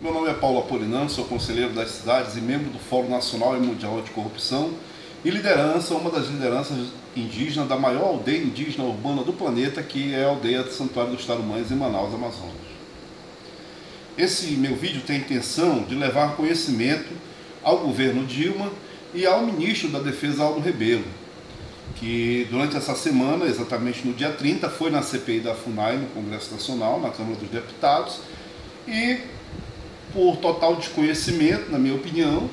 Meu nome é Paulo Apolinano, sou conselheiro das cidades e membro do Fórum Nacional e Mundial Anticorrupção e uma das lideranças indígenas da maior aldeia indígena urbana do planeta, que é a aldeia de Santuário dos Tarumãs, em Manaus, Amazonas. Esse meu vídeo tem a intenção de levar conhecimento ao governo Dilma e ao ministro da Defesa, Aldo Rebelo, que durante essa semana, exatamente no dia 30, foi na CPI da FUNAI, no Congresso Nacional, na Câmara dos Deputados, e por total desconhecimento, na minha opinião,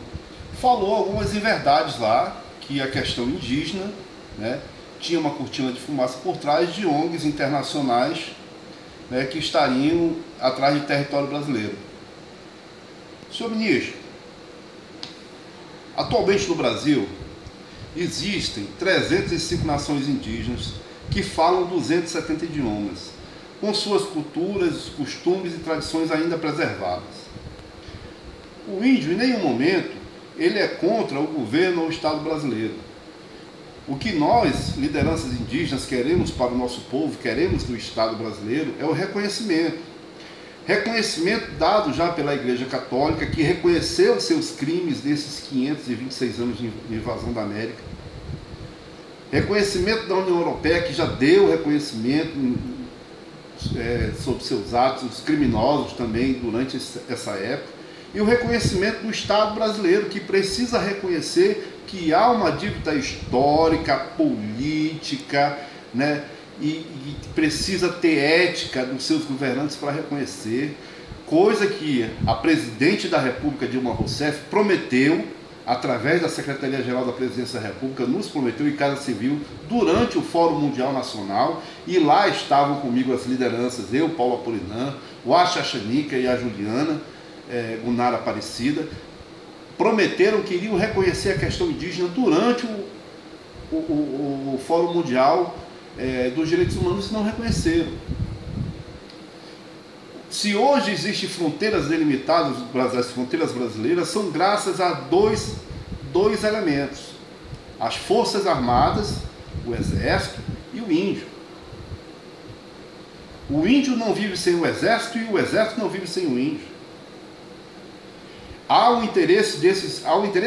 falou algumas inverdades lá, que a questão indígena, né, tinha uma cortina de fumaça por trás de ONGs internacionais, né, que estariam atrás de território brasileiro. Senhor ministro, atualmente no Brasil existem 305 nações indígenas que falam 270 idiomas, com suas culturas, costumes e tradições ainda preservadas. O índio, em nenhum momento, ele é contra o governo ou o Estado brasileiro. O que nós, lideranças indígenas, queremos para o nosso povo, queremos do Estado brasileiro, é o reconhecimento. Reconhecimento dado já pela Igreja Católica, que reconheceu seus crimes nesses 526 anos de invasão da América. Reconhecimento da União Europeia, que já deu reconhecimento sobre seus atos, os criminosos também durante essa época. E o reconhecimento do Estado brasileiro, que precisa reconhecer que há uma dívida histórica, política, né, e precisa ter ética dos seus governantes para reconhecer, coisa que a presidente da República, Dilma Rousseff, prometeu, através da Secretaria-Geral da Presidência da República, nos prometeu em Casa Civil, durante o Fórum Mundial Nacional, e lá estavam comigo as lideranças, eu, Paulo Apolinano, o Acha Chanica e a Juliana, Gunara Aparecida, prometeram que iriam reconhecer a questão indígena durante o Fórum Mundial dos Direitos Humanos, e não reconheceram. Se hoje existem fronteiras delimitadas, as fronteiras brasileiras são graças a dois elementos: as Forças Armadas, o Exército e o índio. O índio não vive sem o Exército e o Exército não vive sem o índio. Há o interesse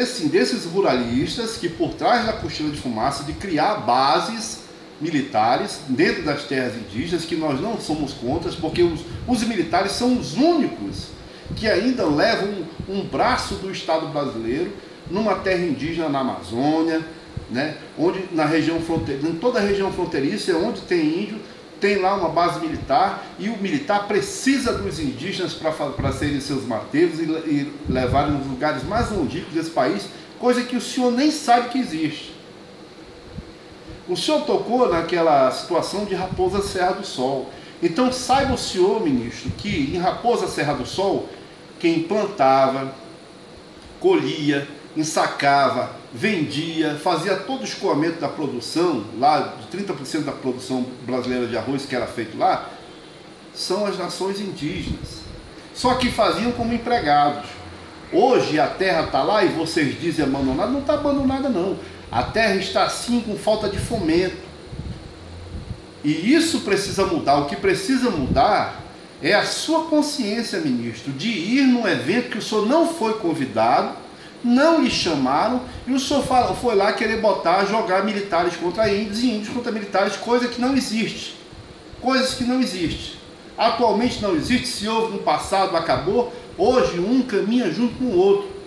sim desses ruralistas, que por trás da cortina de fumaça, de criar bases militares dentro das terras indígenas, que nós não somos contra, porque os militares são os únicos que ainda levam um braço do Estado brasileiro numa terra indígena na Amazônia, né, onde na região fronteiriça, em toda a região fronteiriça, onde tem índio, tem lá uma base militar, e o militar precisa dos indígenas para serem seus marteiros e levarem nos lugares mais longínquos desse país, coisa que o senhor nem sabe que existe. O senhor tocou naquela situação de Raposa Serra do Sol. Então saiba o senhor, ministro, que em Raposa Serra do Sol, quem plantava, colhia, ensacava, vendia, fazia todo o escoamento da produção, lá de 30% da produção brasileira de arroz que era feito lá, são as nações indígenas. Só que faziam como empregados. Hoje a terra está lá e vocês dizem abandonada, não está abandonada não. A terra está sim com falta de fomento. E isso precisa mudar. O que precisa mudar é a sua consciência, ministro, de ir num evento que o senhor não foi convidado, não lhe chamaram, e o senhor foi lá querer jogar militares contra índios e índios contra militares, coisa que não existe. Coisas que não existem. Atualmente não existe. Se houve no passado, acabou. Hoje um caminha junto com o outro.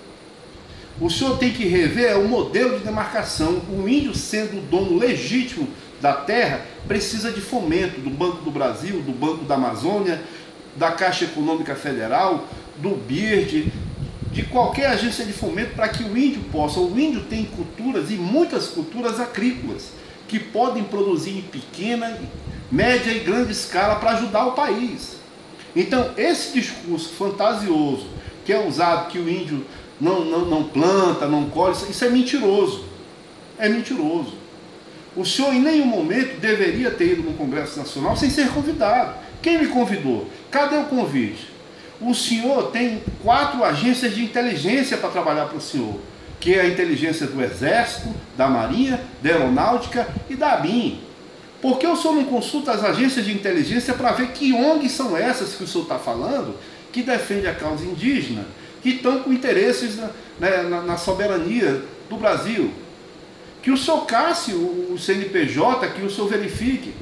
O senhor tem que rever o modelo de demarcação. O índio, sendo o dono legítimo da terra, precisa de fomento do Banco do Brasil, do Banco da Amazônia, da Caixa Econômica Federal, do BIRD, de qualquer agência de fomento, para que o índio possa. O índio tem culturas, e muitas culturas agrícolas, que podem produzir em pequena, média e grande escala para ajudar o país. Então esse discurso fantasioso que é usado, que o índio não planta, não colhe, isso é mentiroso. É mentiroso. O senhor em nenhum momento deveria ter ido no Congresso Nacional sem ser convidado. Quem me convidou? Cadê o convite? O senhor tem 4 agências de inteligência para trabalhar para o senhor, que é a inteligência do Exército, da Marinha, da Aeronáutica e da ABIN. Por que o senhor não consulta as agências de inteligência para ver que ONGs são essas que o senhor está falando, que defende a causa indígena, que estão com interesses na soberania do Brasil. Que o senhor casse o CNPJ, que o senhor verifique.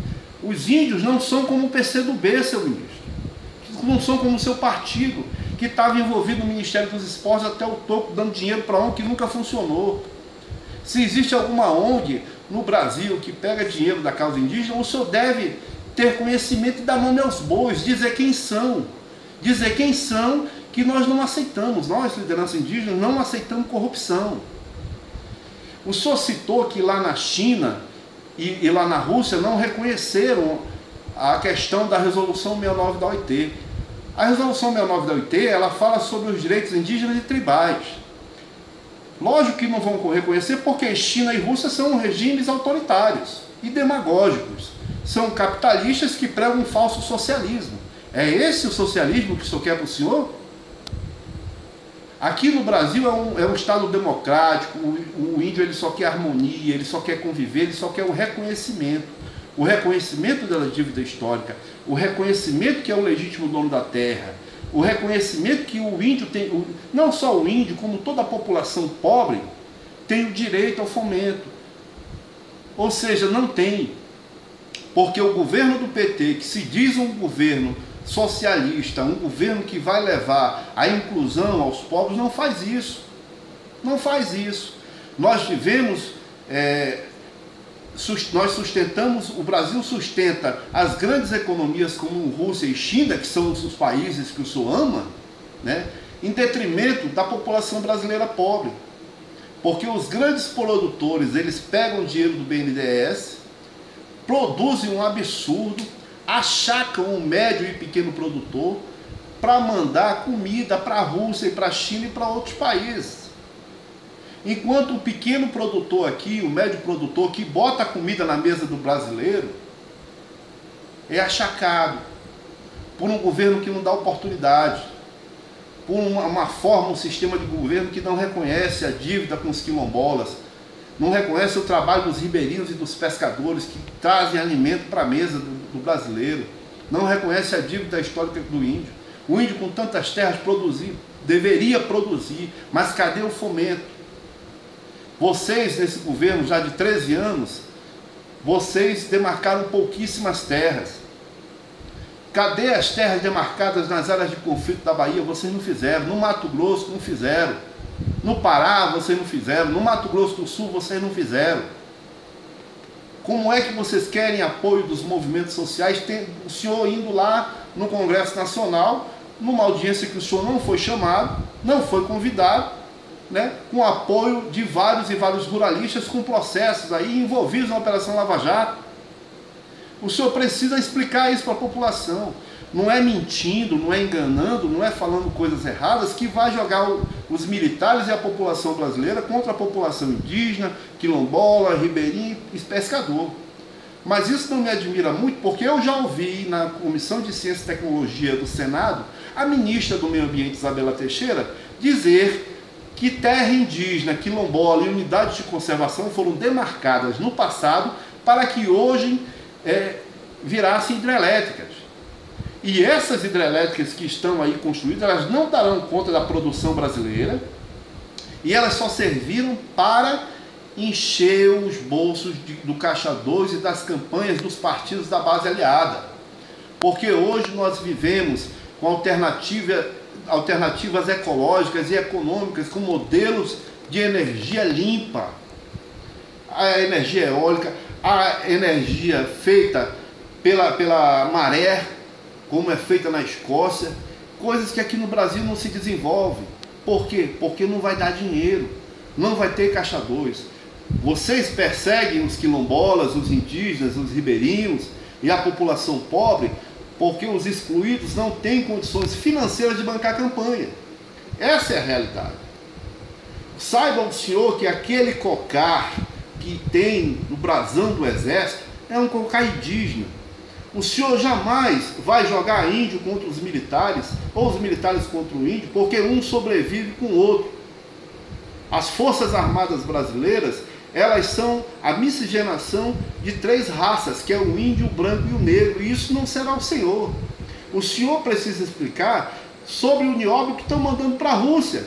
Os índios não são como o PCdoB, seu ministro. Não são como o seu partido, que estava envolvido no Ministério dos Esportes até o topo, dando dinheiro para ONG que nunca funcionou. Se existe alguma ONG no Brasil que pega dinheiro da causa indígena, o senhor deve ter conhecimento e dar nome aos bois, dizer quem são. Dizer quem são, que nós não aceitamos. Nós, liderança indígena, não aceitamos corrupção. O senhor citou que lá na China e lá na Rússia não reconheceram a questão da resolução 69 da OIT. A resolução 69 da OIT, ela fala sobre os direitos indígenas e tribais. Lógico que não vão reconhecer, porque China e Rússia são regimes autoritários e demagógicos. São capitalistas que pregam um falso socialismo. É esse o socialismo que o senhor quer para o senhor? Aqui no Brasil é um Estado democrático, o índio ele só quer harmonia, ele só quer conviver, ele só quer o reconhecimento. O reconhecimento da dívida histórica, o reconhecimento que é o legítimo dono da terra, o reconhecimento que o índio tem, não só o índio, como toda a população pobre, tem o direito ao fomento. Ou seja, não tem. Porque o governo do PT, que se diz um governo socialista, um governo que vai levar a inclusão aos pobres, não faz isso. Não faz isso. Nós vivemos, nós sustentamos, o Brasil sustenta as grandes economias como Rússia e China, que são os países que o senhor ama, né, em detrimento da população brasileira pobre. Porque os grandes produtores, eles pegam dinheiro do BNDES, produzem um absurdo, achacam o médio e pequeno produtor para mandar comida para a Rússia e para a China e para outros países. Enquanto o pequeno produtor aqui, o médio produtor que bota a comida na mesa do brasileiro, é achacado por um governo que não dá oportunidade, por uma forma, um sistema de governo que não reconhece a dívida com os quilombolas, não reconhece o trabalho dos ribeirinhos e dos pescadores que trazem alimento para a mesa do brasileiro, não reconhece a dívida histórica do índio. O índio com tantas terras deveria produzir, mas cadê o fomento? Vocês, nesse governo já de 13 anos, vocês demarcaram pouquíssimas terras. Cadê as terras demarcadas nas áreas de conflito da Bahia? Vocês não fizeram. No Mato Grosso não fizeram. No Pará vocês não fizeram. No Mato Grosso do Sul vocês não fizeram. Como é que vocês querem apoio dos movimentos sociais? Tem o senhor indo lá no Congresso Nacional, numa audiência que o senhor não foi chamado, não foi convidado, né, com apoio de vários e vários ruralistas com processos aí envolvidos na Operação Lava Jato. O senhor precisa explicar isso para a população. Não é mentindo, não é enganando, não é falando coisas erradas que vai jogar os militares e a população brasileira contra a população indígena, quilombola, ribeirinho e pescador. Mas isso não me admira muito, porque eu já ouvi na Comissão de Ciência e Tecnologia do Senado a ministra do Meio Ambiente, Isabela Teixeira, dizer que terra indígena, quilombola e unidades de conservação foram demarcadas no passado para que hoje virassem hidrelétricas. E essas hidrelétricas que estão aí construídas, elas não darão conta da produção brasileira e elas só serviram para encher os bolsos do Caixa 2 e das campanhas dos partidos da base aliada. Porque hoje nós vivemos com alternativas ecológicas e econômicas, com modelos de energia limpa. A energia eólica, a energia feita pela maré, como é feita na Escócia, coisas que aqui no Brasil não se desenvolvem. Por quê? Porque não vai dar dinheiro, não vai ter Caixa 2. Vocês perseguem os quilombolas, os indígenas, os ribeirinhos e a população pobre porque os excluídos não têm condições financeiras de bancar a campanha. Essa é a realidade. Saiba o senhor que aquele cocar que tem no brasão do exército é um cocar indígena. O senhor jamais vai jogar índio contra os militares, ou os militares contra o índio, porque um sobrevive com o outro. As Forças Armadas Brasileiras, elas são a miscigenação de 3 raças, que é o índio, o branco e o negro, e isso não será o senhor. O senhor precisa explicar sobre o nióbio que estão mandando para a Rússia,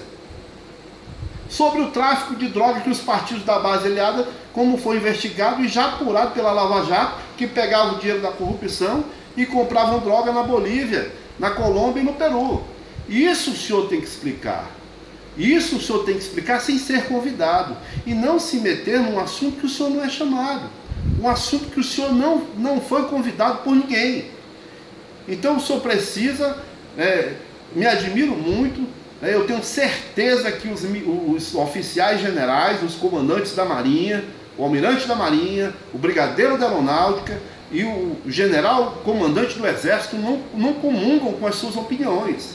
sobre o tráfico de droga que os partidos da base aliada, como foi investigado e já apurado pela Lava Jato, que pegavam o dinheiro da corrupção e compravam droga na Bolívia, na Colômbia e no Peru. Isso o senhor tem que explicar. Isso o senhor tem que explicar sem ser convidado. E não se meter num assunto que o senhor não é chamado. Um assunto que o senhor não foi convidado por ninguém. Então o senhor precisa, me admiro muito, eu tenho certeza que os oficiais generais, os comandantes da Marinha, o almirante da Marinha, o brigadeiro da Aeronáutica e o general comandante do Exército não comungam com as suas opiniões.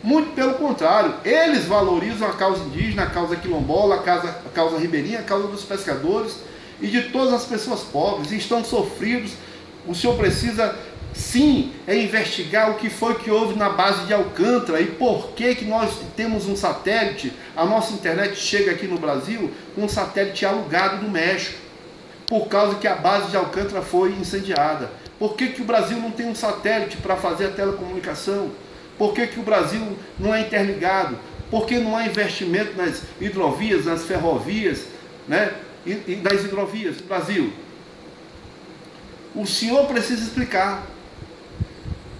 Muito pelo contrário, eles valorizam a causa indígena, a causa quilombola, a causa ribeirinha, a causa dos pescadores e de todas as pessoas pobres, e estão sofridos. O senhor precisa, sim, investigar o que foi que houve na base de Alcântara e por que nós temos um satélite, a nossa internet chega aqui no Brasil com um satélite alugado do México, por causa que a base de Alcântara foi incendiada. Por que o Brasil não tem um satélite para fazer a telecomunicação? Por que o Brasil não é interligado? Por que não há investimento nas hidrovias, nas ferrovias, né? E nas hidrovias do Brasil? O senhor precisa explicar.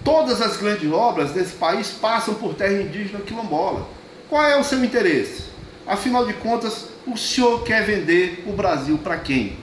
Todas as grandes obras desse país passam por terra indígena quilombola. Qual é o seu interesse? Afinal de contas, o senhor quer vender o Brasil para quem?